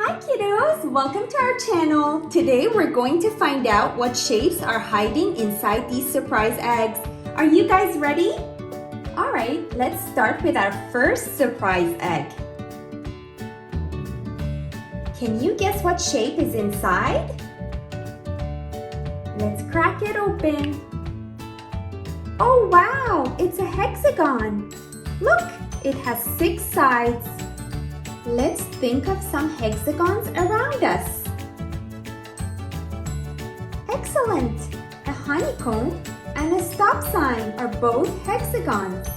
Hi kiddos! Welcome to our channel. Today we're going to find out what shapes are hiding inside these surprise eggs. Are you guys ready? Alright, let's start with our first surprise egg. Can you guess what shape is inside? Let's crack it open. Oh wow! It's a hexagon! Look! It has 6 sides. Let's think of some hexagons around us. Excellent! A honeycomb and a stop sign are both hexagons.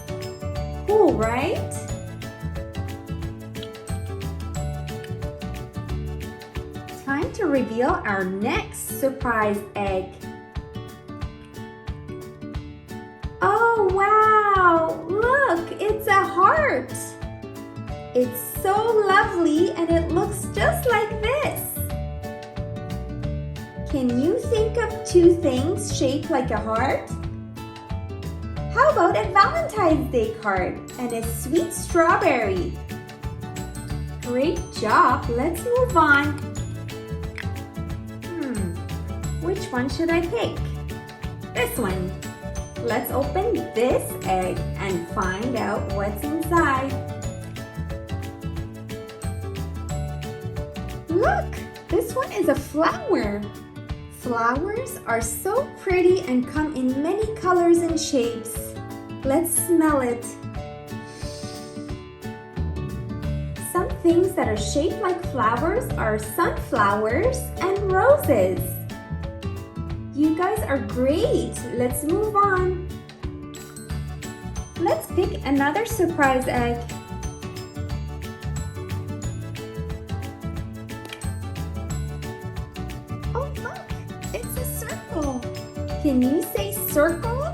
Cool, right? Time to reveal our next surprise egg. Oh wow! Look, it's a heart! It's so lovely and it looks just like this. Can you think of 2 things shaped like a heart? How about a Valentine's Day card and a sweet strawberry? Great job! Let's move on. Which one should I pick? This one. Let's open this egg and find out what's inside. Look, this one is a flower. Flowers are so pretty and come in many colors and shapes. Let's smell it. Some things that are shaped like flowers are sunflowers and roses. You guys are great. Let's move on. Let's pick another surprise egg. Oh look, it's a circle. Can you say circle?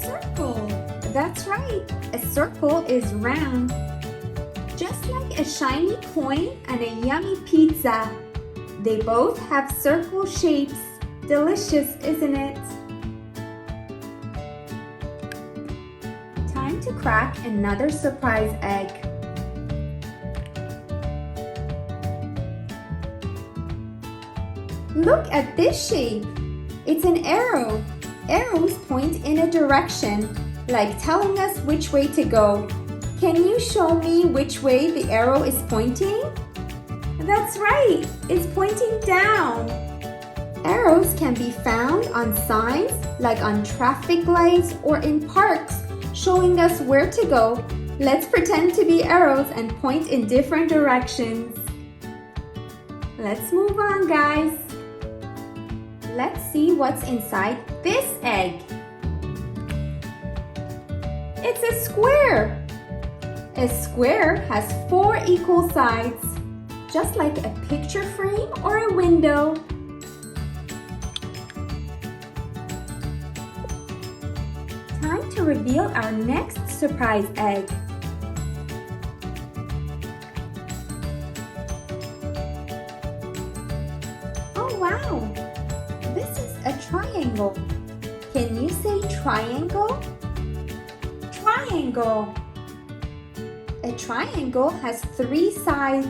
Circle. That's right. A circle is round. Just like a shiny coin and a yummy pizza. They both have circle shapes. Delicious, isn't it? Time to crack another surprise egg. Look at this shape. It's an arrow. Arrows point in a direction, like telling us which way to go. Can you show me which way the arrow is pointing? That's right, it's pointing down. Arrows can be found on signs, like on traffic lights or in parks, showing us where to go. Let's pretend to be arrows and point in different directions. Let's move on, guys. Let's see what's inside this egg. It's a square. A square has 4 equal sides, just like a picture frame or a window. Time to reveal our next surprise egg. Oh wow! This is a triangle. Can you say triangle? Triangle. A triangle has 3 sides,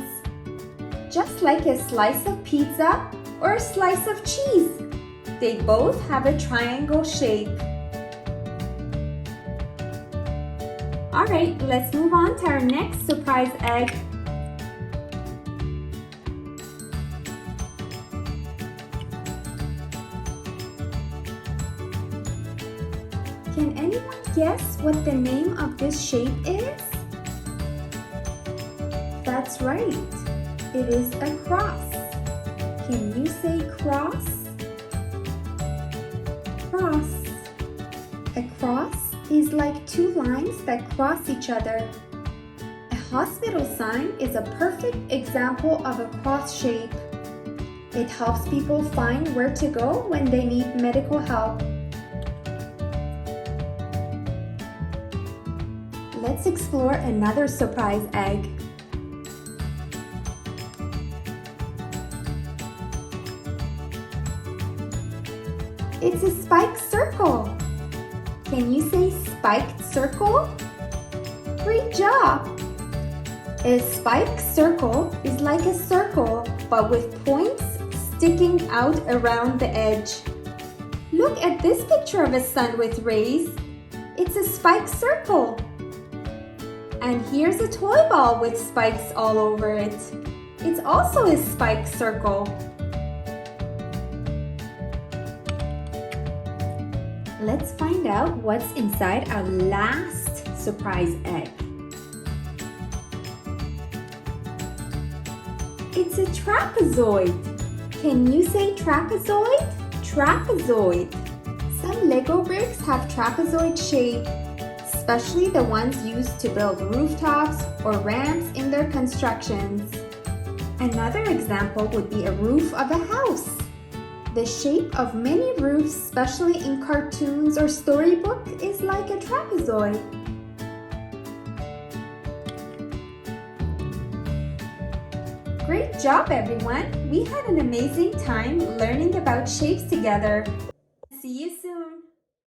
just like a slice of pizza or a slice of cheese. They both have a triangle shape. Alright, let's move on to our next surprise egg. Can anyone guess what the name of this shape is? That's right, it is a cross. Can you say cross? Cross. A cross is like 2 lines that cross each other. A hospital sign is a perfect example of a cross shape. It helps people find where to go when they need medical help. Let's explore another surprise egg. It's a spiked circle. Can you say spiked circle? Great job! A spiked circle is like a circle but with points sticking out around the edge. Look at this picture of a sun with rays. It's a spiked circle. And here's a toy ball with spikes all over it. It's also a spiked circle. Let's find out what's inside our last surprise egg. It's a trapezoid. Can you say trapezoid? Trapezoid. Some Lego bricks have trapezoid shape, especially the ones used to build rooftops or ramps in their constructions. Another example would be a roof of a house. The shape of many roofs, especially in cartoons or storybook, is like a trapezoid. Great job, everyone! We had an amazing time learning about shapes together. See you soon!